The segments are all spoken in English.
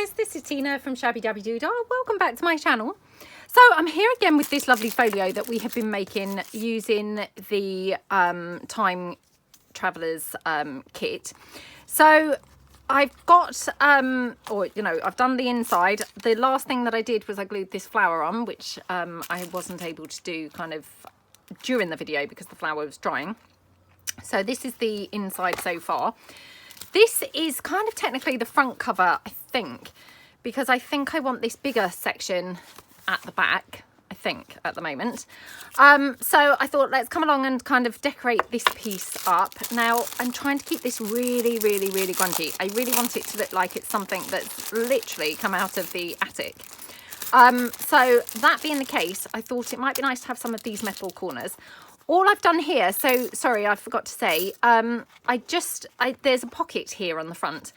guys, this is Tina from Shabbydabbydoodah. Welcome back to my channel. So I'm here again with this lovely folio that we have been making using the TimeTraveller's kit. So I've got, I've done the inside. The last thing that I did was I glued this flower on, which I wasn't able to do kind of during the video because the flower was drying. So this is the inside so far. This is kind of technically the front cover, I think, because I think I want this bigger section at the back, I think, at the moment. So I thought, let's come along and kind of decorate this piece up. Now, I'm trying to keep this really, really, really grungy. I really want it to look like it's something that's literally come out of the attic. So that being the case, I thought it might be nice to have some of these metal corners. All I've done here, so sorry, I forgot to say, there's a pocket here on the front.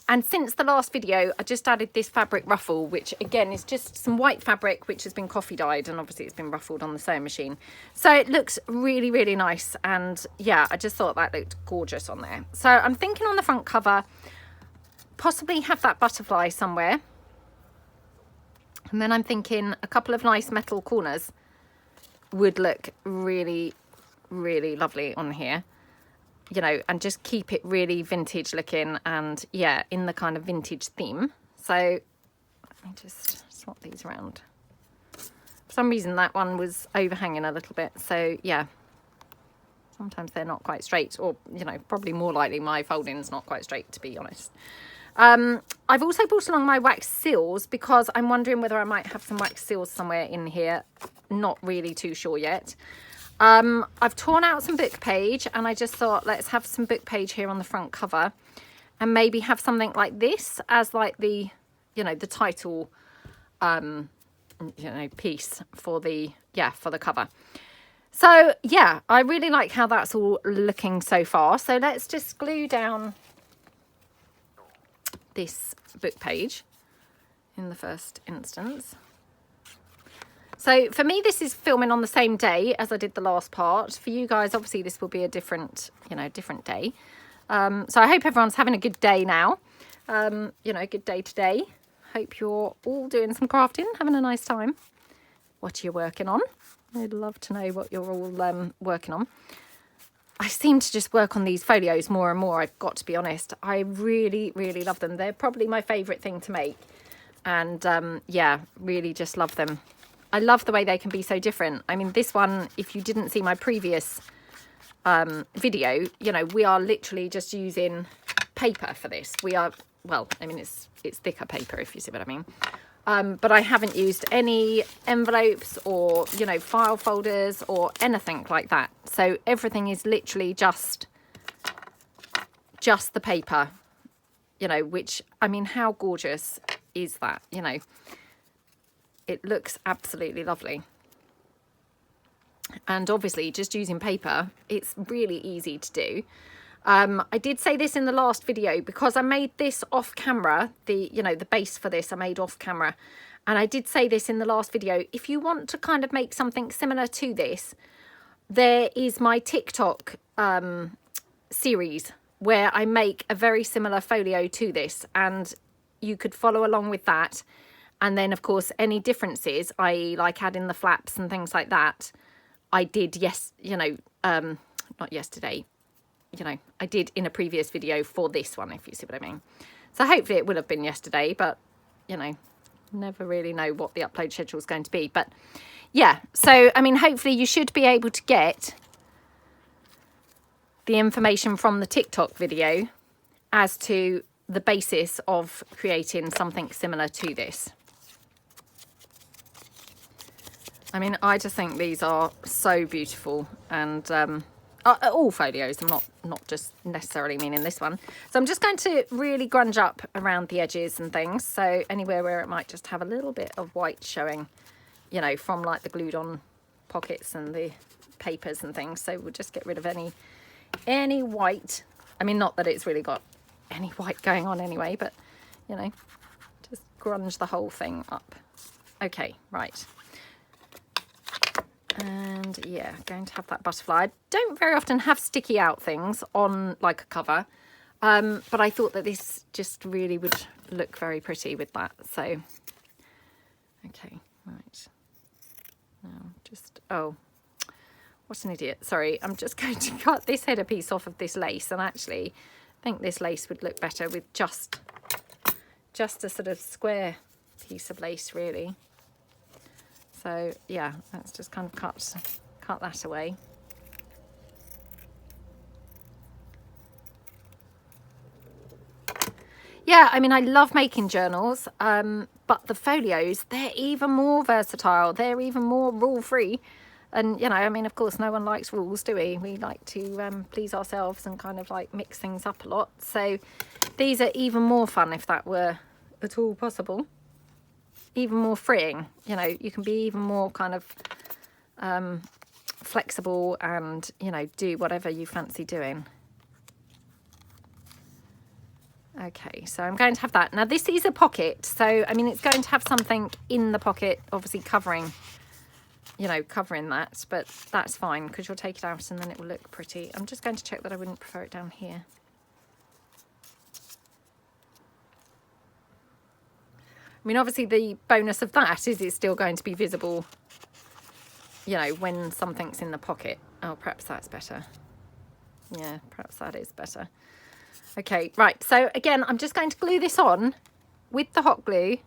And since the last video, I just added this fabric ruffle, which again is just some white fabric, which has been coffee dyed, and obviously it's been ruffled on the sewing machine. So it looks really, really nice. And yeah, I just thought that looked gorgeous on there. So I'm thinking on the front cover, possibly have that butterfly somewhere. And then I'm thinking a couple of nice metal corners would look really, really lovely on here, you know, and just keep it really vintage looking and yeah, in the kind of vintage theme. So let me just swap these around. For some reason that one was overhanging a little bit, so yeah, sometimes they're not quite straight, or you know, probably more likely my folding's not quite straight, to be honest. I've also brought along my wax seals because I'm wondering whether I might have some wax seals somewhere in here. Not really too sure yet. I've torn out some book page and I just thought, let's have some book page here on the front cover and maybe have something like this as like the, you know, the title, piece for the, for the cover. So yeah, I really like how that's all looking so far. So let's just glue down this book page in the first instance. So for me, this is filming on the same day as I did the last part. For you guys, obviously this will be a different, different day. So I hope everyone's having a good day now. A good day today. Hope you're all doing some crafting, having a nice time. What are you working on? I'd love to know what you're all working on. I seem to just work on these folios more and more, I've got to be honest. I really, really love them. They're probably my favourite thing to make. And yeah, really just love them. I love the way they can be so different. I mean, this one, if you didn't see my previous video, you know, we are literally just using paper for this. We are, well, I mean, it's thicker paper, if you see what I mean. But I haven't used any envelopes or, you know, file folders or anything like that. So everything is literally just the paper, you know, which, I mean, how gorgeous is that, you know? It looks absolutely lovely. And obviously just using paper, it's really easy to do. I did say this in the last video because I made this off camera, the base for this I made off camera. And I did say this in the last video, if you want to kind of make something similar to this, there is my TikTok series where I make a very similar folio to this, and you could follow along with that. And then, of course, any differences, i.e. like adding the flaps and things like that, I did, not yesterday, I did in a previous video for this one, if you see what I mean. So hopefully it will have been yesterday, but, never really know what the upload schedule is going to be. But yeah, so, I mean, hopefully you should be able to get the information from the TikTok video as to the basis of creating something similar to this. I mean, I just think these are so beautiful, and all folios, I'm not just necessarily meaning this one. So I'm just going to really grunge up around the edges and things. So anywhere where it might just have a little bit of white showing, you know, from like the glued on pockets and the papers and things. So we'll just get rid of any white. I mean, not that it's really got any white going on anyway, but you know, just grunge the whole thing up. Okay, right. And yeah, going to have that butterfly. I don't very often have sticky out things on like a cover. But I thought that this just really would look very pretty with that. So, okay, right. Now just, oh, what an idiot. Sorry, I'm just going to cut this header piece off of this lace. And actually, I think this lace would look better with just a sort of square piece of lace, really. So, yeah, let's just kind of cut that away. Yeah, I mean, I love making journals, but the folios, they're even more versatile. They're even more rule-free. And, you know, I mean, of course, no one likes rules, do we? We like to please ourselves and kind of like mix things up a lot. So these are even more fun if that were at all possible. Even more freeing. You know, you can be even more kind of flexible and, you know, do whatever you fancy doing. Okay, so I'm going to have that. Now this is a pocket, so I mean it's going to have something in the pocket, obviously covering, you know, covering that, but that's fine because you'll take it out and then it will look pretty. I'm just going to check that I wouldn't prefer it down here. I mean, obviously the bonus of that is it's still going to be visible, you know, when something's in the pocket. Oh, perhaps that's better. Yeah, perhaps that is better. Okay, right, so again, I'm just going to glue this on with the hot glue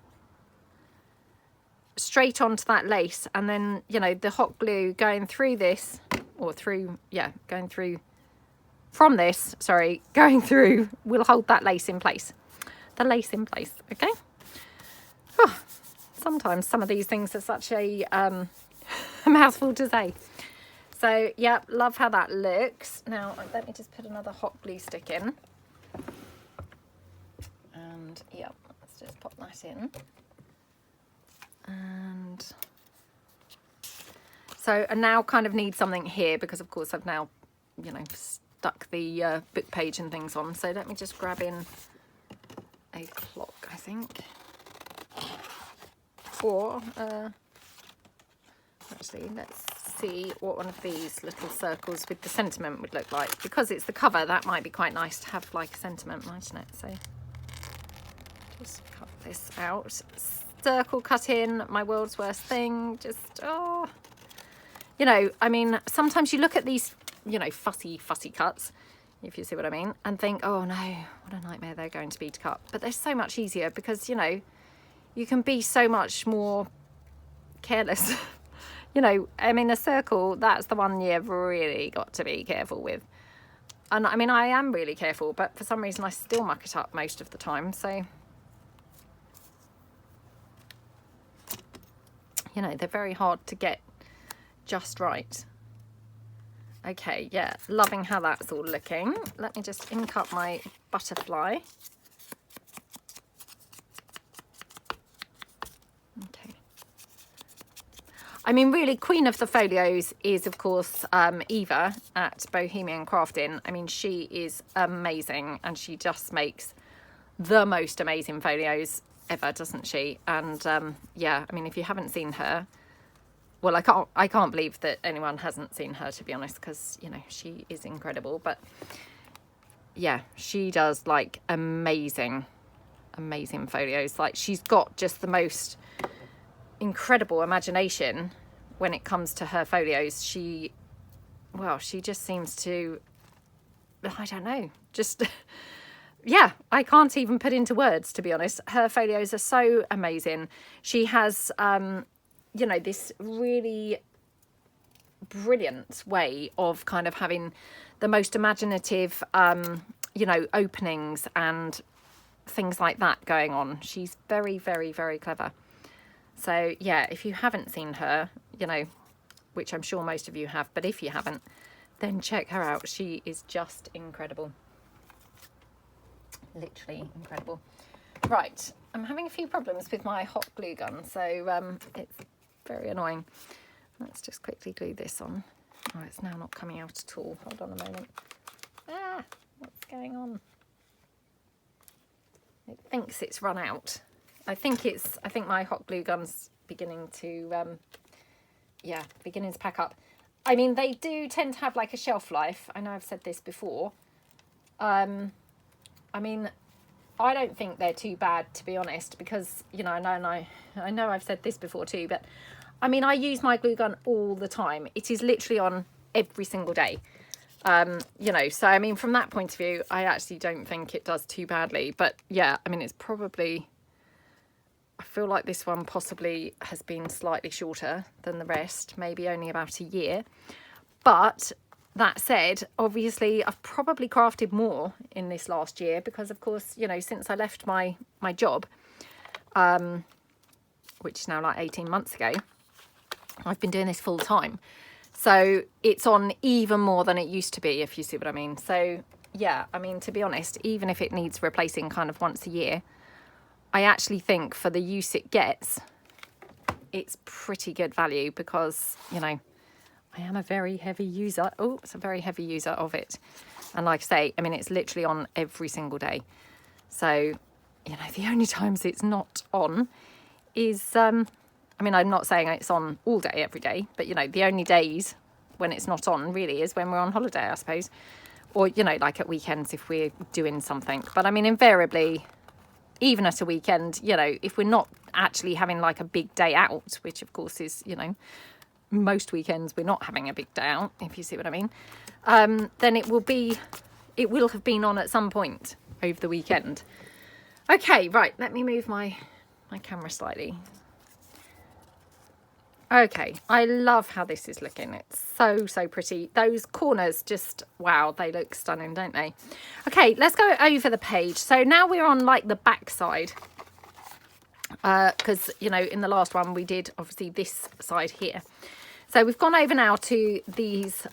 straight onto that lace, and then, you know, the hot glue going through this, or through, yeah, going through from this, sorry, going through will hold that lace in place. The lace in place, okay? Oh, sometimes some of these things are such a mouthful to say. So, yeah, love how that looks. Now, let me just put another hot glue stick in. And yeah, let's just pop that in. And so I now kind of need something here because of course I've now, you know, stuck the book page and things on. So let me just grab in a clock, I think. Or actually, let's see what one of these little circles with the sentiment would look like. Because it's the cover, that might be quite nice to have like a sentiment, mightn't it? So just cut this out. Circle cut in, my world's worst thing. Just, oh, you know, I mean, sometimes you look at these, you know, fussy cuts, if you see what I mean, and think, oh no, what a nightmare they're going to be to cut. But they're so much easier because, you know, you can be so much more careless. You know, I mean, a circle, that's the one you've really got to be careful with. And I mean, I am really careful, but for some reason I still muck it up most of the time. So, you know, they're very hard to get just right. Okay, yeah, loving how that's all looking. Let me just ink up my butterfly. Okay. I mean, really, queen of the folios is, of course, Eva at Bohemian Crafting. I mean, she is amazing and she just makes the most amazing folios ever, doesn't she? And yeah, I mean, if you haven't seen her, well, I can't believe that anyone hasn't seen her, to be honest, because, you know, she is incredible. But yeah, she does like amazing folios. Like, she's got just the most incredible imagination when it comes to her folios. She just seems to, I don't know, just yeah, I can't even put into words, to be honest. Her folios are so amazing. She has you know, this really brilliant way of kind of having the most imaginative you know, openings and things like that going on. She's very clever. So yeah, if you haven't seen her, you know, which I'm sure most of you have, but if you haven't, then check her out. She is just incredible. Literally incredible. Right, I'm having a few problems with my hot glue gun, so it's very annoying. Let's just quickly glue this on. Oh, it's now not coming out at all. Hold on a moment. Ah, what's going on? It thinks it's run out. I think my hot glue gun's beginning to, yeah, beginning to pack up. I mean, they do tend to have like a shelf life. I know I've said this before. I mean, I don't think they're too bad, to be honest, because, you know, I know I've said this before too, but I mean, I use my glue gun all the time. It is literally on every single day. You know, so I mean, from that point of view, I actually don't think it does too badly. But yeah, I mean, it's probably, I feel like this one possibly has been slightly shorter than the rest, maybe only about a year. But that said, obviously I've probably crafted more in this last year because, of course, you know, since I left my job, which is now like 18 months ago, I've been doing this full time. So it's on even more than it used to be, if you see what I mean. So yeah, I mean, to be honest, even if it needs replacing kind of once a year, I actually think for the use it gets, it's pretty good value because, you know, I am a very heavy user. Oh, it's a very heavy user of it. And like I say, I mean, it's literally on every single day. So, you know, the only times it's not on is, I mean, I'm not saying it's on all day, every day, but, you know, the only days when it's not on really is when we're on holiday, I suppose. Or, you know, like at weekends if we're doing something. But I mean, invariably, even at a weekend, you know, if we're not actually having like a big day out, which of course is, you know, most weekends we're not having a big day out, if you see what I mean, then it will have been on at some point over the weekend. Okay, right, let me move my camera slightly. Okay, I love how this is looking. It's so pretty. Those corners just, wow, they look stunning, don't they? Okay, let's go over the page. So now we're on like the back side. Because, you know, in the last one we did obviously this side here. So we've gone over now to these,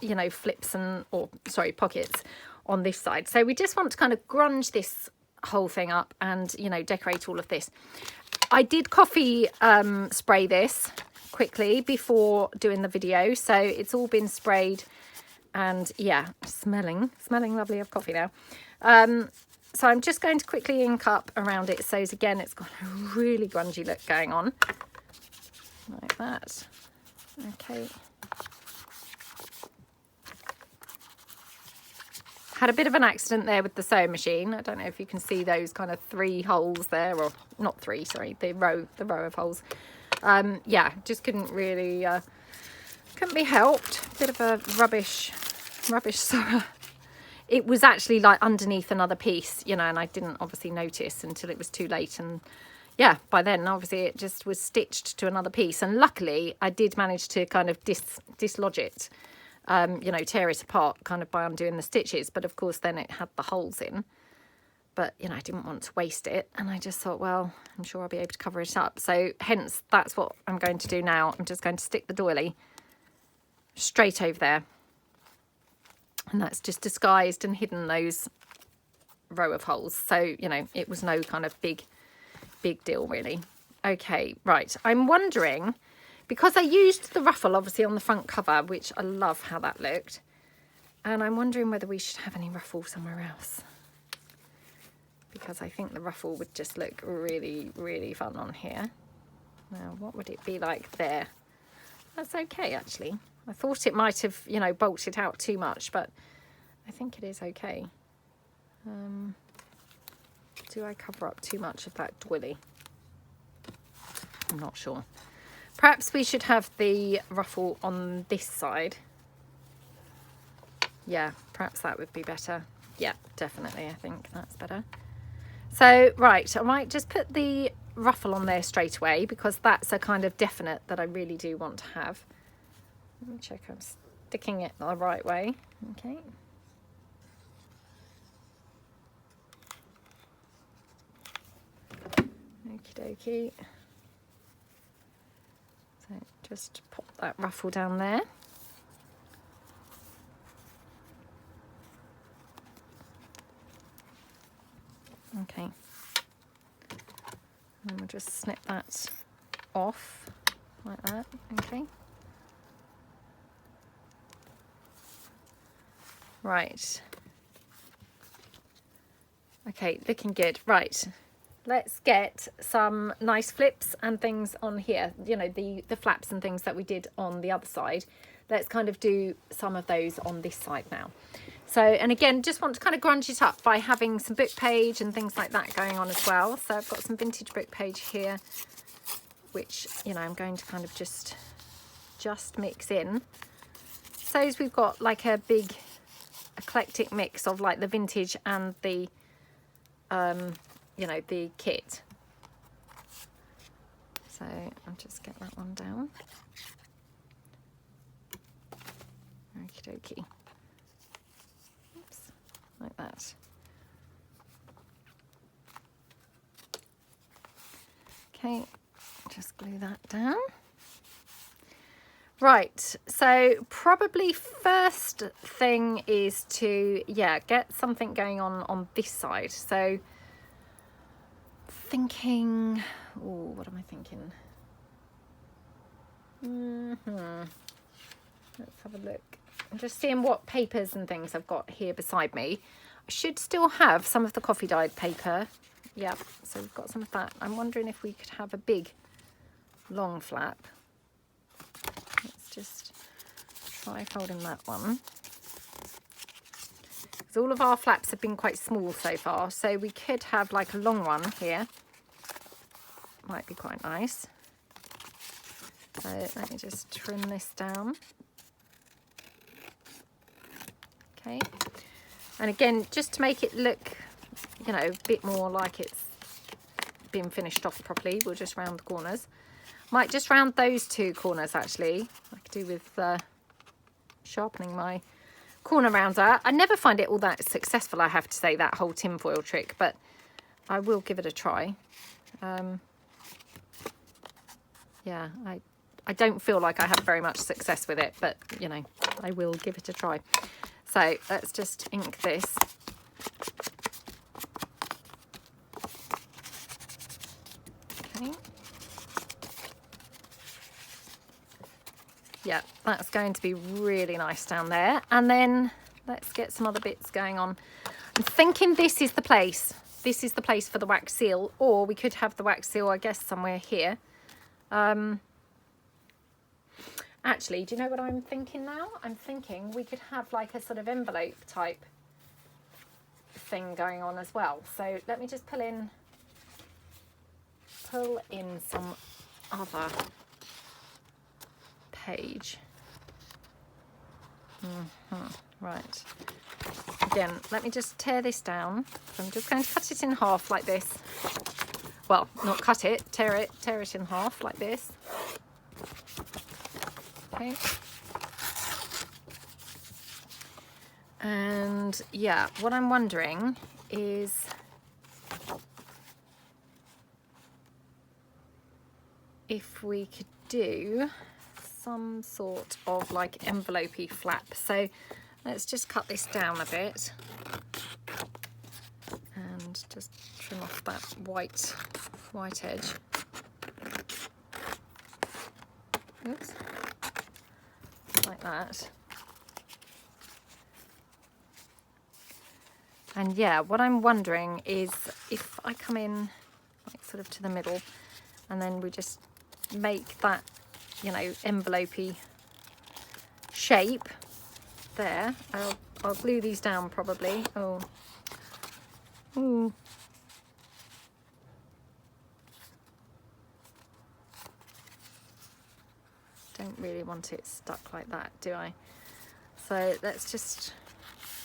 you know, flips and, or sorry, pockets on this side. So we just want to kind of grunge this whole thing up and, you know, decorate all of this. I did coffee spray this quickly before doing the video, so it's all been sprayed and yeah, smelling lovely of coffee now. So I'm just going to quickly ink up around it, so again it's got a really grungy look going on like that. Okay, had a bit of an accident there with the sewing machine. I don't know if you can see those kind of 3 holes there, or not 3, sorry, the row of holes. Yeah, just couldn't really, couldn't be helped. Bit of a rubbish sewer. It was actually like underneath another piece, you know, and I didn't obviously notice until it was too late. And yeah, by then obviously it just was stitched to another piece. And luckily I did manage to kind of dislodge it. You know, tear it apart kind of by undoing the stitches, but of course then it had the holes in. But, you know, I didn't want to waste it, and I just thought, well, I'm sure I'll be able to cover it up. So hence that's what I'm going to do now. I'm just going to stick the doily straight over there, and that's just disguised and hidden those row of holes. So, you know, it was no kind of big deal really. Okay, right, I'm wondering, because I used the ruffle obviously on the front cover, which I love how that looked, and I'm wondering whether we should have any ruffle somewhere else, because I think the ruffle would just look really fun on here. Now, what would it be like there? That's okay, actually. I thought it might have, you know, bulked out too much, but I think it is okay. Do I cover up too much of that doily? I'm not sure. Perhaps we should have the ruffle on this side. Yeah, perhaps that would be better. Yeah, definitely, I think that's better. So, right, I might just put the ruffle on there straight away, because that's a kind of definite that I really do want to have. Let me check I'm sticking it the right way. Okay. Okie dokie. So just pop that ruffle down there. Okay. And we'll just snip that off like that. Okay. Right. Okay, looking good. Right. Let's get some nice flips and things on here. You know, the flaps and things that we did on the other side. Let's kind of do some of those on this side now. So, and again, just want to kind of grunge it up by having some book page and things like that going on as well. So I've got some vintage book page here, which, you know, I'm going to kind of just mix in. So as we've got like a big eclectic mix of like the vintage and the, you know, the kit. So I'll just get that one down. Okie dokie. Oops, like that. Okay, just glue that down. Right, so probably first thing is to, yeah, get something going on this side. So thinking, oh, what am I thinking? Let's have a look. I'm just seeing what papers and things I've got here beside me. I should still have some of the coffee dyed paper. Yep, so we've got some of that. I'm wondering if we could have a big long flap. Let's just try folding that one. Because all of our flaps have been quite small so far, so we could have like a long one here. Might be quite nice. So let me just trim this down. Okay. And again, just to make it look, you know, a bit more like it's been finished off properly, we'll just round the corners. Might just round those two corners actually. I could do with sharpening my corner rounder. I never find it all that successful, I have to say, that whole tinfoil trick, but I will give it a try. Yeah, I don't feel like I have very much success with it, but you know, I will give it a try. So let's just ink this. Okay. Yeah, that's going to be really nice down there. And then let's get some other bits going on. I'm thinking this is the place. This is the place for the wax seal, or we could have the wax seal, I guess, somewhere here. Actually, do you know what I'm thinking now? I'm thinking we could have like a sort of envelope type thing going on as well. So let me just pull in some other page. Right. Again, let me just tear this down. So I'm just going to cut it in half like this. Well, not cut it, tear it in half like this. Okay. And yeah, what I'm wondering is if we could do some sort of like envelope-y flap. So let's just cut this down a bit and just trim off that white edge. Oops. Like that. And yeah, what I'm wondering is if I come in like sort of to the middle and then we just make that, you know, envelope-y shape there. I'll glue these down probably. Oh. Ooh. Don't really want it stuck like that, do I? So let's just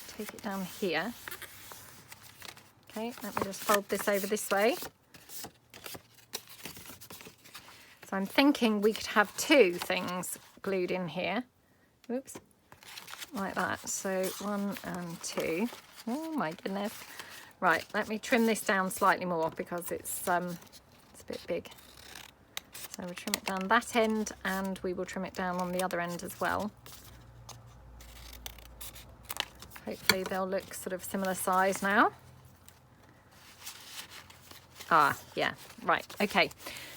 take it down here. Okay, let me just fold this over this way. So I'm thinking we could have two things glued in here. Oops, like that. So 1 and 2. Oh my goodness. Right, let me trim this down slightly more because it's a bit big. So we'll trim it down that end and we will trim it down on the other end as well. Hopefully they'll look sort of similar size now. Ah, yeah, right, okay.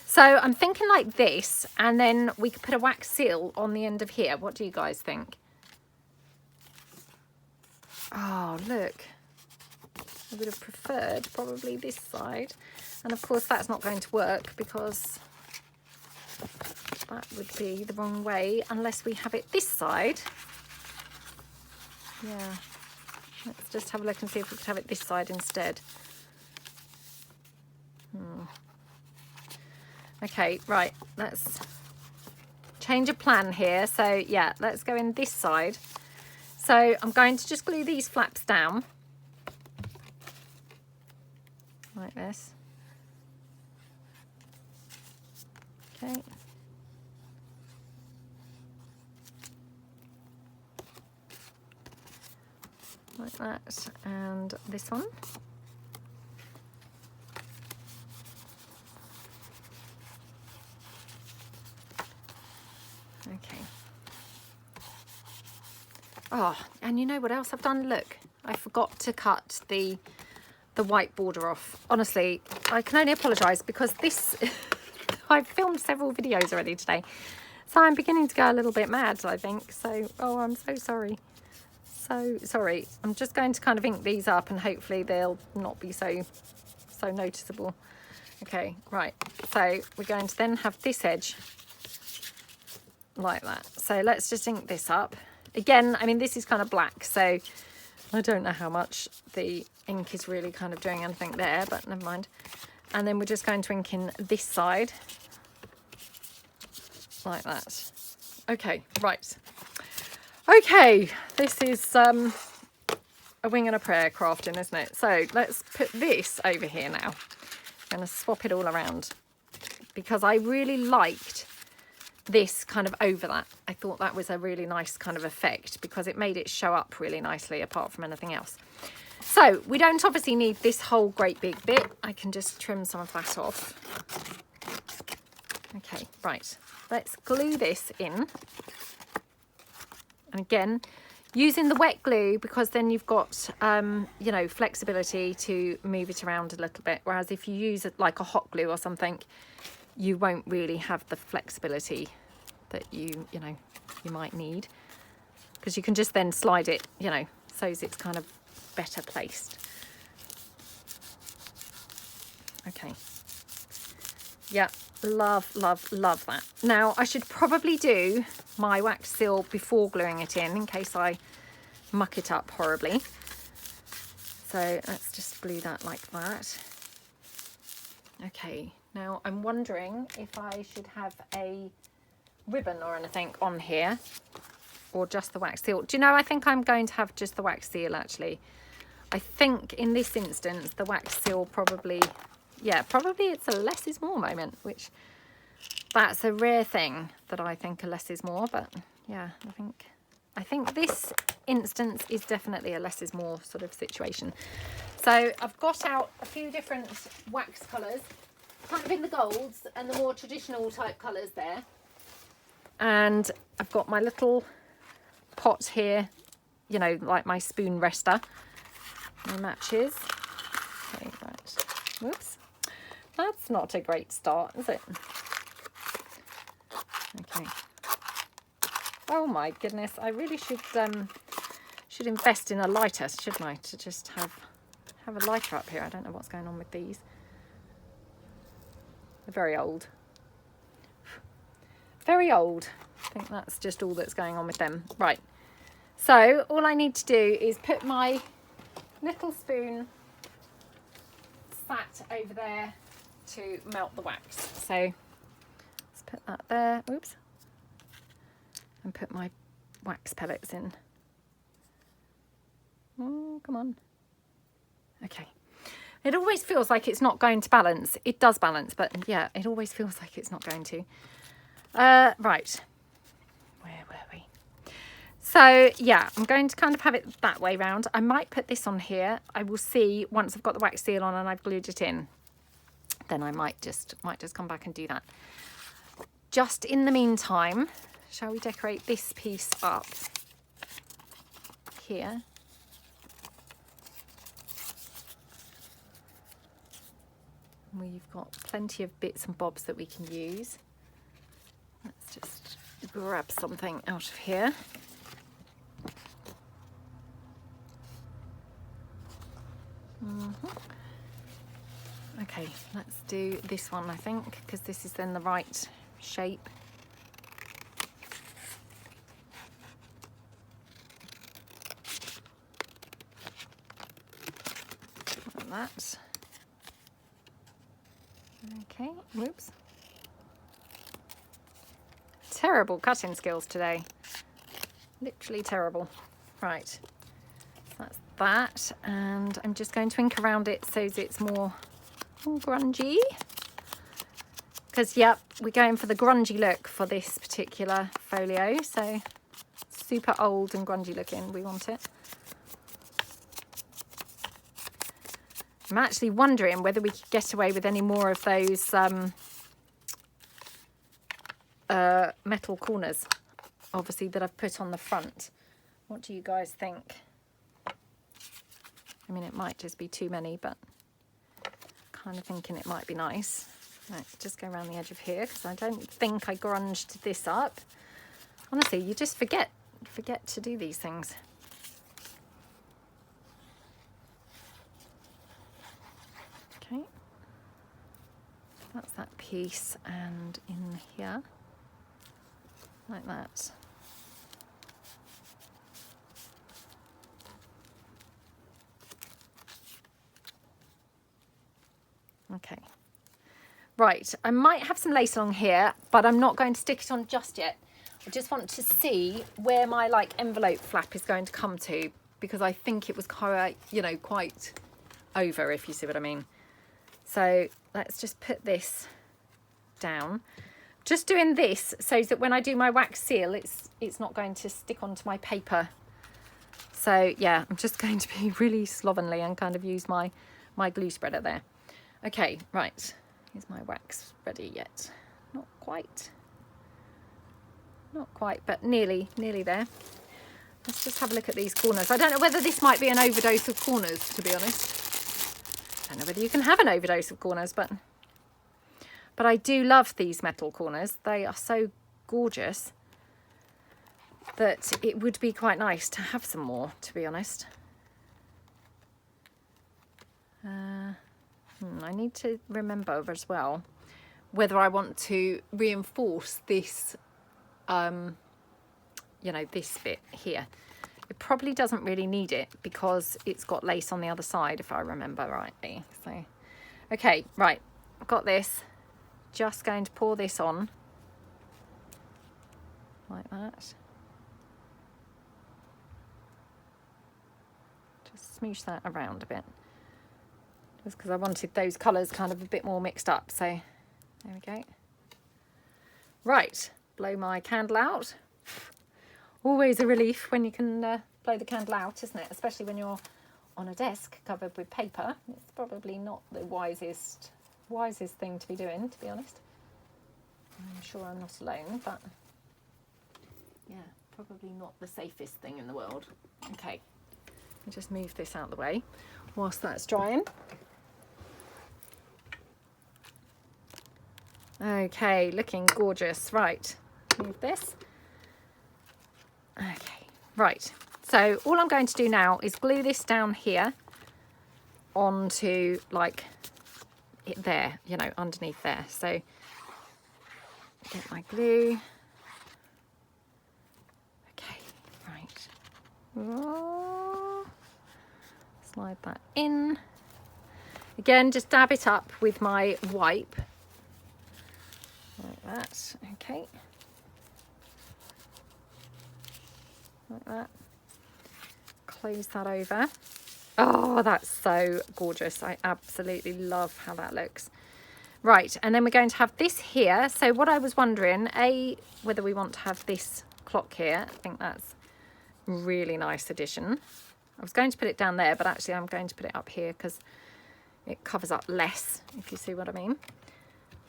So I'm thinking like this, and then we could put a wax seal on the end of here. What do you guys think? Oh, look. I would have preferred probably this side. And of course that's not going to work because that would be the wrong way unless we have it this side. Yeah. Let's just have a look and see if we could have it this side instead. Okay, right, let's change a plan here. So yeah, let's go in this side. So I'm going to just glue these flaps down like this. Okay. Like that, and this one. Okay. Oh, and you know what else I've done? Look, I forgot to cut the white border off. Honestly, I can only apologise because this, I've filmed several videos already today. So I'm beginning to go a little bit mad, I think. So, oh, I'm so sorry. So sorry. I'm just going to kind of ink these up and hopefully they'll not be so noticeable. Okay, right. So we're going to then have this edge like that. So let's just ink this up. Again, I mean, this is kind of black, so I don't know how much the ink is really kind of doing anything there, but never mind. And then we're just going to ink in this side like that. Okay, right. Okay, this is a wing and a prayer crafting, isn't it? So let's put this over here now. I'm going to swap it all around because I really liked this kind of over that. I thought that was a really nice kind of effect because it made it show up really nicely apart from anything else. So we don't obviously need this whole great big bit. I can just trim some of that off. Okay, right. Let's glue this in. And again, using the wet glue because then you've got, you know, flexibility to move it around a little bit. Whereas if you use it like a hot glue or something, you won't really have the flexibility that you might need, because you can just then slide it, you know, so it's kind of better placed. Okay. Yeah, love that. Now I should probably do my wax seal before gluing it in case I muck it up horribly. So let's just glue that like that. Okay. Now I'm wondering if I should have a ribbon or anything on here or just the wax seal. Do you know, I think I'm going to have just the wax seal actually. I think in this instance the wax seal probably, yeah, probably it's a less is more moment, which that's a rare thing that I think a less is more, but yeah, I think this instance is definitely a less is more sort of situation. So I've got out a few different wax colours, kind of in the golds and the more traditional type colours there. And I've got my little pot here, you know, like my spoon rester. My matches. Okay, right. Whoops. That's not a great start, is it? Okay. Oh my goodness, I really should invest in a lighter, shouldn't I? To just have a lighter up here. I don't know what's going on with these. They're very old. Very old. I think that's just all that's going on with them. Right. So all I need to do is put my little spoon sat over there to melt the wax. So let's put that there. Oops. And put my wax pellets in. Oh, come on. Okay. It always feels like it's not going to balance. It does balance, but yeah, it always feels like it's not going to. Right. Where were we? So yeah, I'm going to kind of have it that way round. I might put this on here. I will see once I've got the wax seal on and I've glued it in. Then I might just come back and do that. Just in the meantime, shall we decorate this piece up here? We've got plenty of bits and bobs that we can use. Let's just grab something out of here. Okay, let's do this one, I think, because this is then the right shape. Whoops. Terrible cutting skills today. Literally terrible. Right. That's that. And I'm just going to ink around it so that it's more grungy. Because, yep, we're going for the grungy look for this particular folio. So, super old and grungy looking. We want it. I'm actually wondering whether we could get away with any more of those metal corners, obviously, that I've put on the front. What do you guys think? I mean, it might just be too many, but kind of thinking it might be nice. Right, just go around the edge of here because I don't think I grunged this up. Honestly, you just forget to do these things. Okay, that's that piece, and in here, like that. Okay. Right, I might have some lace along here, but I'm not going to stick it on just yet. I just want to see where my like envelope flap is going to come to, because I think it was quite, you know, quite over, if you see what I mean. So let's just put this down. Just doing this so that when I do my wax seal, it's not going to stick onto my paper. So yeah, I'm just going to be really slovenly and kind of use my glue spreader there. Okay, right. Is my wax ready yet? Not quite, but nearly there. Let's just have a look at these corners. I don't know whether this might be an overdose of corners, to be honest. I don't know whether you can have an overdose of corners, but I do love these metal corners. They are so gorgeous that it would be quite nice to have some more, to be honest. I need to remember as well whether I want to reinforce this, you know, this bit here. It probably doesn't really need it because it's got lace on the other side, if I remember rightly. So, okay, right, I've got this. Just going to pour this on like that. Just smoosh that around a bit. Just because I wanted those colours kind of a bit more mixed up. So there we go. Right, blow my candle out. Always a relief when you can blow the candle out, isn't it? Especially when you're on a desk covered with paper. It's probably not the wisest thing to be doing, to be honest. I'm sure I'm not alone, but yeah, probably not the safest thing in the world. Okay, I'll just move this out of the way whilst that's drying. Okay, looking gorgeous. Right, move this. Okay, right. So all I'm going to do now is glue this down here onto like it there, you know, underneath there. So get my glue. Okay, right. Oh, slide that in. Again, just dab it up with my wipe. Like that, okay. Like that. Close that over. Oh, that's so gorgeous. I absolutely love how that looks. Right, and then we're going to have this here. So what I was wondering, whether we want to have this clock here. I think that's a really nice addition. I was going to put it down there, but actually I'm going to put it up here because it covers up less, if you see what I mean.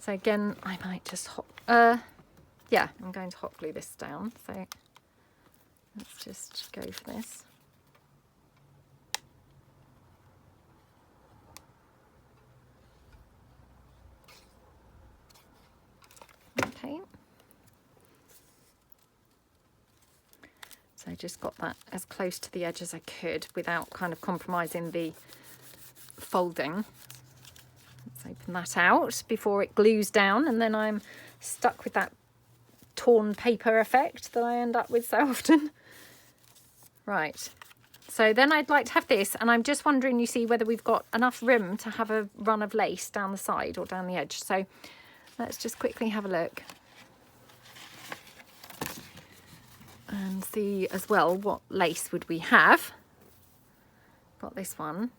So again, I might just yeah, I'm going to hot glue this down. So let's just go for this. Okay. So I just got that as close to the edge as I could without kind of compromising the folding. Let's open that out before it glues down, and then I'm stuck with that torn paper effect that I end up with so often. Right, so then I'd like to have this, and I'm just wondering, you see, whether we've got enough room to have a run of lace down the side or down the edge. So let's just quickly have a look and see as well what lace would we have. Got this one,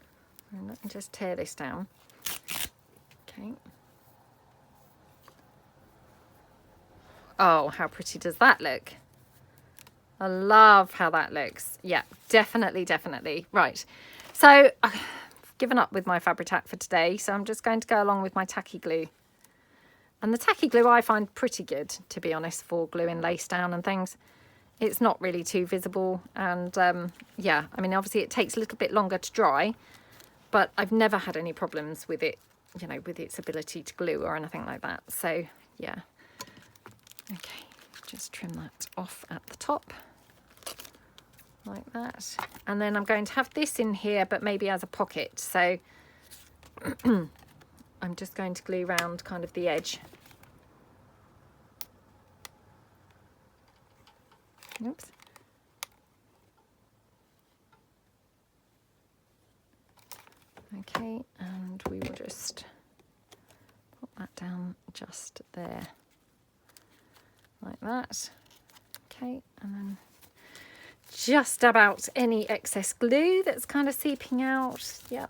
and let me just tear this down. Okay. Oh, how pretty does that look? I love how that looks. Yeah, definitely, definitely. Right, so I've given up with my Fabri-Tac for today, so I'm just going to go along with my tacky glue. And the tacky glue I find pretty good, to be honest, for gluing lace down and things. It's not really too visible, and yeah, I mean, obviously it takes a little bit longer to dry, but I've never had any problems with it, you know, with its ability to glue or anything like that. So yeah, okay, just trim that off at the top like that. And then I'm going to have this in here, but maybe as a pocket. So I'm just going to glue around kind of the edge. Oops. Okay, and we will just put that down just there, like that. Okay, and then just dab out any excess glue that's kind of seeping out. Yep.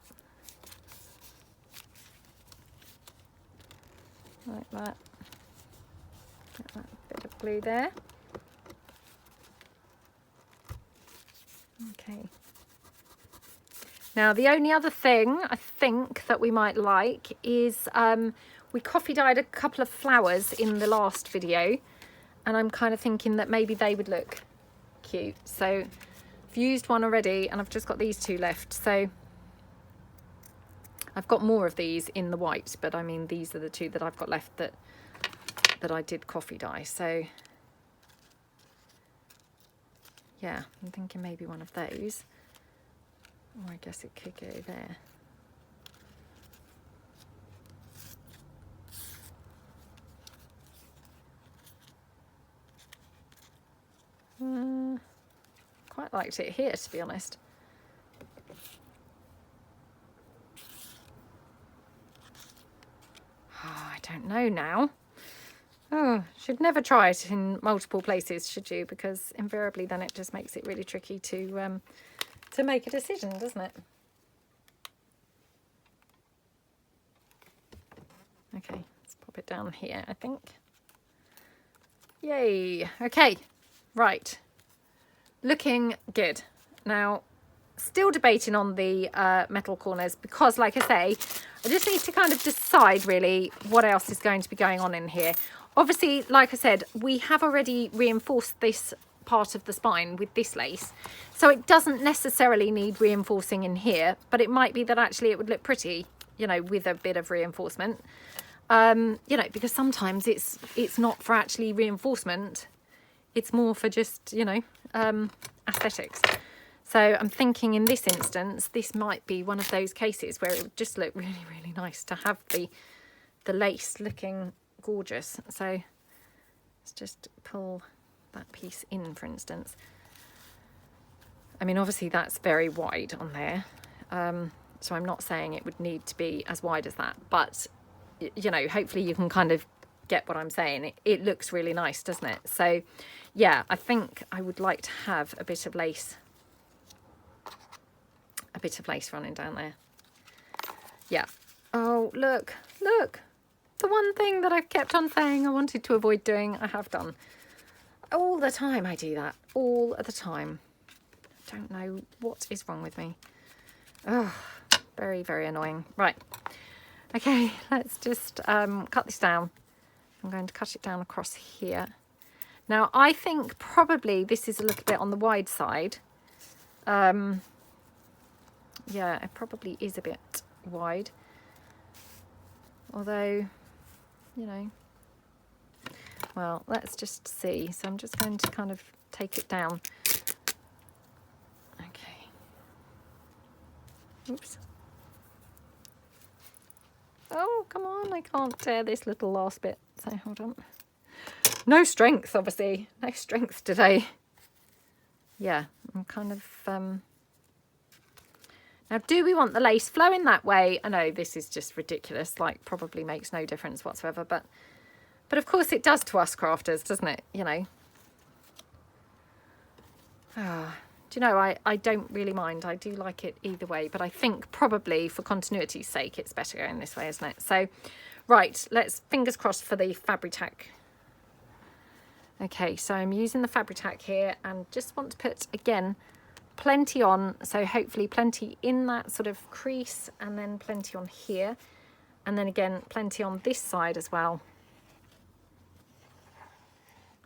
Like that. Get that bit of glue there. Okay. Now the only other thing I think that we might like is we coffee dyed a couple of flowers in the last video, and I'm kind of thinking that maybe they would look cute. So I've used one already and I've just got these two left. So I've got more of these in the white, but I mean these are the two that I've got left that I did coffee dye. So yeah, I'm thinking maybe one of those. Or I guess it could go there. Quite liked it here, to be honest. Oh, I don't know now. Oh, should never try it in multiple places, should you? Because invariably then it just makes it really tricky to make a decision, doesn't it? Okay, let's pop it down here, I think. Yay. Okay, right. Looking good. Now, still debating on the metal corners because, like I say, I just need to kind of decide really what else is going to be going on in here. Obviously, like I said, we have already reinforced this part of the spine with this lace, so it doesn't necessarily need reinforcing in here, but it might be that actually it would look pretty, you know, with a bit of reinforcement. You know, because sometimes it's not for actually reinforcement, it's more for just, you know, aesthetics. So I'm thinking in this instance, this might be one of those cases where it would just look really, really nice to have the lace looking gorgeous. So let's just pull that piece in, for instance. I mean, obviously that's very wide on there. So I'm not saying it would need to be as wide as that, but you know, hopefully you can kind of get what I'm saying. It looks really nice, doesn't it? So yeah, I think I would like to have a bit of lace running down there. Yeah. Oh, look, the one thing that I've kept on saying I wanted to avoid doing, I have done. All the time I do that, all the time. I don't know what is wrong with me. Oh, very, very annoying. Right. Okay, let's just cut this down. I'm going to cut it down across here. Now, I think probably this is a little bit on the wide side. Yeah, it probably is a bit wide. Although, you know, well, let's just see. So I'm just going to kind of take it down. Okay. Oops. Oh, come on, I can't tear this little last bit. So hold on. No strength, obviously. No strength today. Yeah, I'm kind of... Now, do we want the lace flowing that way? I know this is just ridiculous, like probably makes no difference whatsoever, but But of course it does to us crafters, doesn't it? You know. Do you know, I don't really mind. I do like it either way, but I think probably for continuity's sake, it's better going this way, isn't it? So, right, let's fingers crossed for the Fabri-Tac. Okay, so I'm using the Fabri-Tac here and just want to put, again, plenty on. So hopefully plenty in that sort of crease and then plenty on here. And then again, plenty on this side as well.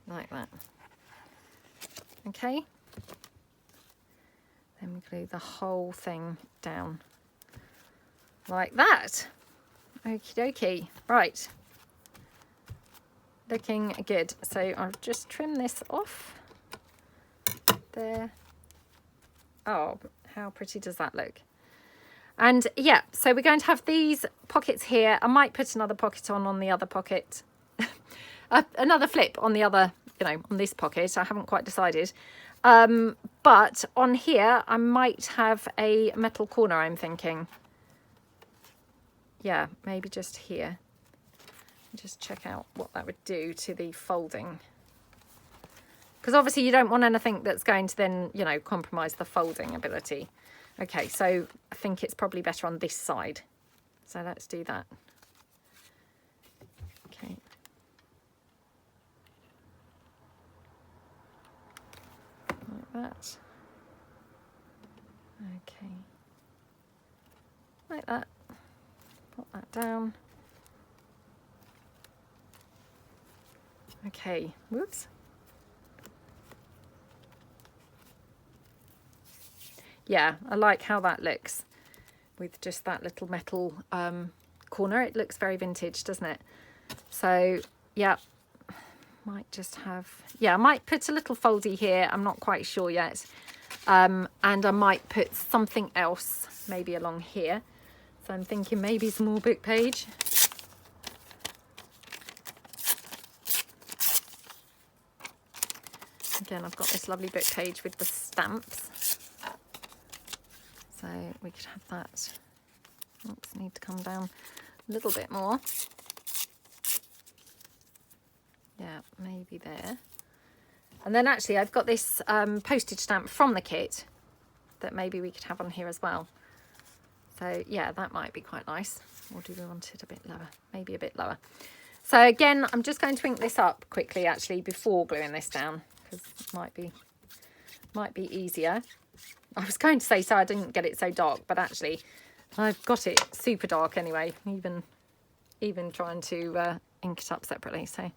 Like that. Okay. Then we glue the whole thing down like that. Okie dokie. Right. Looking good. So I'll just trim this off. There. Oh, how pretty does that look? And yeah, so we're going to have these pockets here. I might put another pocket on the other pocket. Another flip on the other, you know, on this pocket. I haven't quite decided. But on here, I might have a metal corner, I'm thinking. Yeah, maybe just here. Just check out what that would do to the folding. Because obviously you don't want anything that's going to then, you know, compromise the folding ability. Okay, so I think it's probably better on this side. So let's do that. Okay. Like that. Okay. Like that. Put that down. Okay, whoops. Yeah, I like how that looks with just that little metal corner. It looks very vintage, doesn't it? So, yeah, might just have, yeah, I might put a little foldy here. I'm not quite sure yet. And I might put something else maybe along here. So I'm thinking maybe some more book page. Again, I've got this lovely book page with the stamps. So we could have that. Oops, need to come down a little bit more. Yeah, maybe there. And then actually I've got this postage stamp from the kit that maybe we could have on here as well. So yeah, that might be quite nice. Or do we want it a bit lower? Maybe a bit lower. So again, I'm just going to ink this up quickly actually before gluing this down, because it might be easier. I was going to say so I didn't get it so dark, but actually I've got it super dark anyway, even trying to ink it up separately. So,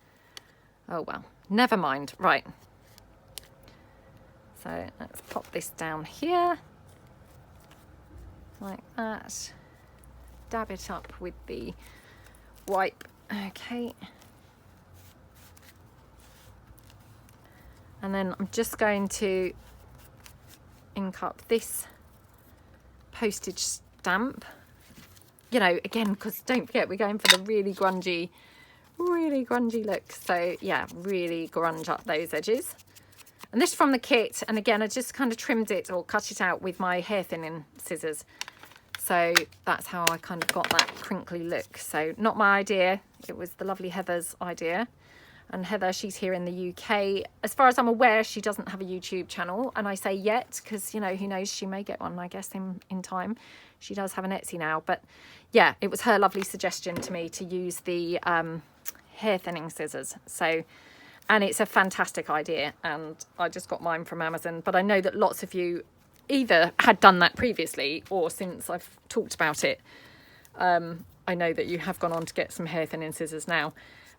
oh well, never mind. Right. So let's pop this down here like that. Dab it up with the wipe. Okay. And then I'm just going to ink up this postage stamp, you know, again, because don't forget we're going for the really grungy look. So yeah, really grunge up those edges. And this is from the kit, and again I just kind of trimmed it or cut it out with my hair thinning scissors. So that's how I kind of got that crinkly look. So not my idea, it was the lovely Heather's idea. And Heather, she's here in the UK. As far as I'm aware, she doesn't have a YouTube channel. And I say yet, because, you know, who knows, she may get one, I guess, in time. She does have an Etsy now. But yeah, it was her lovely suggestion to me to use the hair thinning scissors. So, and it's a fantastic idea. And I just got mine from Amazon. But I know that lots of you either had done that previously or since I've talked about it. I know that you have gone on to get some hair thinning scissors now.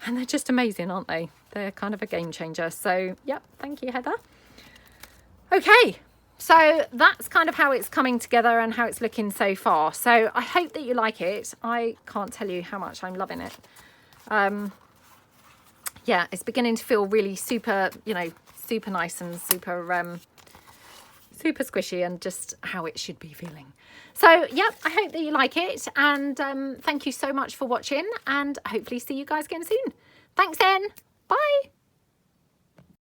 And they're just amazing, aren't they? They're kind of a game changer. So, yep, thank you, Heather. Okay, so that's kind of how it's coming together and how it's looking so far. So I hope that you like it. I can't tell you how much I'm loving it. Yeah, it's beginning to feel really super, you know, super nice and super, super squishy and just how it should be feeling. So, yep, I hope that you like it, and thank you so much for watching, and hopefully see you guys again soon. Thanks then. Bye.